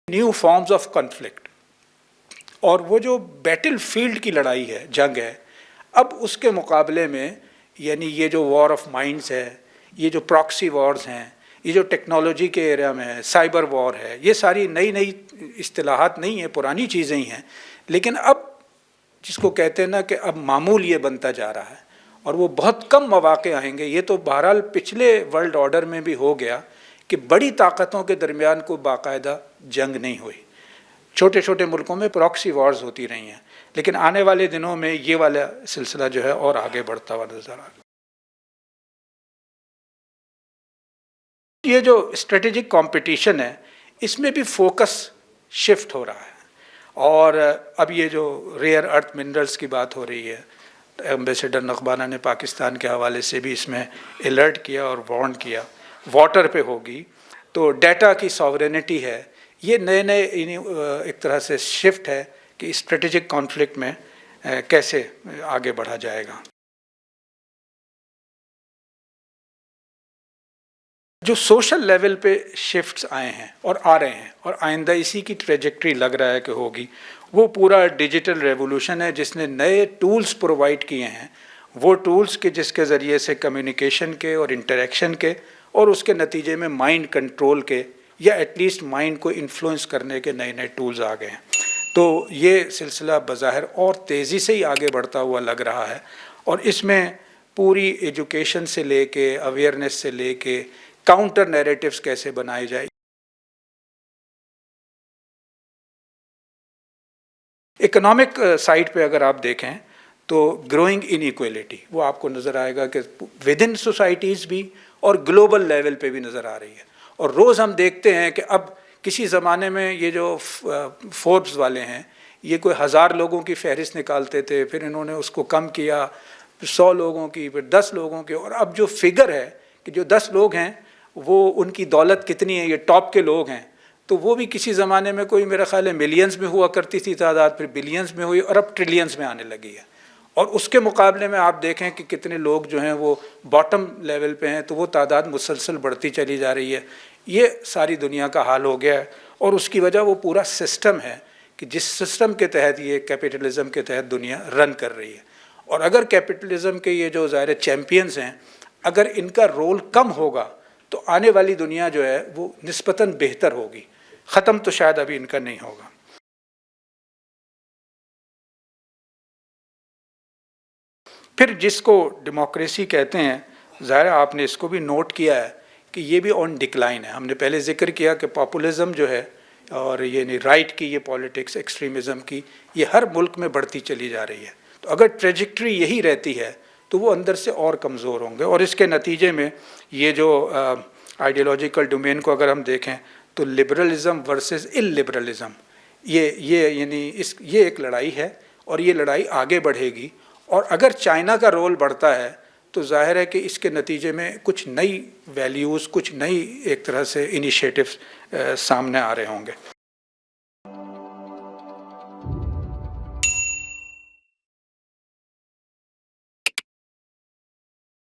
New forms of conflict, और वो जो बैटल फील्ड की लड़ाई है, जंग है, अब उसके मुकाबले में यानी ये जो वॉर ऑफ माइंड्स है, ये जो प्रॉक्सी वॉर्स हैं, ये जो टेक्नोलॉजी के एरिया में है, साइबर वॉर है, ये सारी नई नई इस्तिलाहात नहीं है, पुरानी चीज़ें ही हैं। लेकिन अब जिसको कहते हैं ना कि अब मामूल ये बनता जा रहा है, और वो बहुत कम मौक़े आएंगे। ये तो बहरहाल पिछले वर्ल्ड ऑर्डर में भी हो गया कि बड़ी ताकतों के दरमियान कोई बाकायदा जंग नहीं हुई, छोटे छोटे मुल्कों में प्रॉक्सी वॉर्स होती रही हैं। लेकिन आने वाले दिनों में ये वाला सिलसिला जो है और आगे बढ़ता हुआ नज़र आ रहा है। ये जो स्ट्रेटेजिक कंपटीशन है, इसमें भी फोकस शिफ्ट हो रहा है, और अब ये जो रेयर अर्थ मिनरल्स की बात हो रही है, एम्बेसडर नक़बाना ने पाकिस्तान के हवाले से भी इसमें अलर्ट किया और वार्न किया। वाटर पे होगी तो डाटा की सॉवरेनिटी है, ये नए नए एक तरह से शिफ्ट है कि स्ट्रेटेजिक कॉन्फ्लिक्ट में कैसे आगे बढ़ा जाएगा। जो सोशल लेवल पे शिफ्ट्स आए हैं और आ रहे हैं, और आइंदा इसी की ट्रेजेक्ट्री लग रहा है कि होगी, वो पूरा डिजिटल रेवोल्यूशन है जिसने नए टूल्स प्रोवाइड किए हैं। वो टूल्स के जिसके ज़रिए से कम्युनिकेशन के और इंटरेक्शन के और उसके नतीजे में माइंड कंट्रोल के या एटलीस्ट माइंड को इन्फ्लुएंस करने के नए नए टूल्स आ गए हैं। तो ये सिलसिला बज़ाहिर और तेज़ी से ही आगे बढ़ता हुआ लग रहा है, और इसमें पूरी एजुकेशन से लेके अवेयरनेस से लेके काउंटर नैरेटिव्स कैसे बनाए जाए। इकोनॉमिक साइड पे अगर आप देखें तो ग्रोइंग इनइक्वालिटी वो आपको नज़र आएगा कि विद इन सोसाइटीज़ भी और ग्लोबल लेवल पे भी नज़र आ रही है। और रोज़ हम देखते हैं कि अब किसी ज़माने में ये जो फोर्ब्स वाले हैं, ये कोई 1000 लोगों की फहरिस्त निकालते थे, फिर इन्होंने उसको कम किया, 100 लोगों की, फिर 10 लोगों की, और अब जो फिगर है कि जो 10 लोग हैं वो उनकी दौलत कितनी है, ये टॉप के लोग हैं, तो वो भी किसी ज़माने में कोई मेरा ख्याल है मिलियंस में हुआ करती थी तादाद, फिर बिलियंस में हुई और अब ट्रिलियंस में आने लगी है। और उसके मुकाबले में आप देखें कि कितने लोग जो हैं वो बॉटम लेवल पे हैं, तो वो तादाद मुसलसल बढ़ती चली जा रही है। ये सारी दुनिया का हाल हो गया है, और उसकी वजह वो पूरा सिस्टम है कि जिस सिस्टम के तहत ये कैपिटलिज़म के तहत दुनिया रन कर रही है। और अगर कैपिटलिज़म के ये जो ज़ाहिर चैम्पियंस हैं, अगर इनका रोल कम होगा तो आने वाली दुनिया जो है वो निस्बतन बेहतर होगी। ख़त्म तो शायद अभी इनका नहीं होगा। फिर जिसको डेमोक्रेसी कहते हैं, ज़ाहिर आपने इसको भी नोट किया है कि ये भी ऑन डिक्लाइन है। हमने पहले जिक्र किया कि पॉपुलिज़म जो है और ये नहीं राइट की ये पॉलिटिक्स, एक्सट्रीमिज़म की, ये हर मुल्क में बढ़ती चली जा रही है। तो अगर ट्रेजेक्ट्री यही रहती है तो वो अंदर से और कमज़ोर होंगे, और इसके नतीजे में ये जो आइडियोलॉजिकल डोमेन को अगर हम देखें तो लिबरलिज़म वर्सेस इल्लिबरलिज़म, ये यानी ये एक लड़ाई है, और ये लड़ाई आगे बढ़ेगी। और अगर चाइना का रोल बढ़ता है तो जाहिर है कि इसके नतीजे में कुछ नई वैल्यूज़, कुछ नई एक तरह से इनिशिएटिव्स सामने आ रहे होंगे।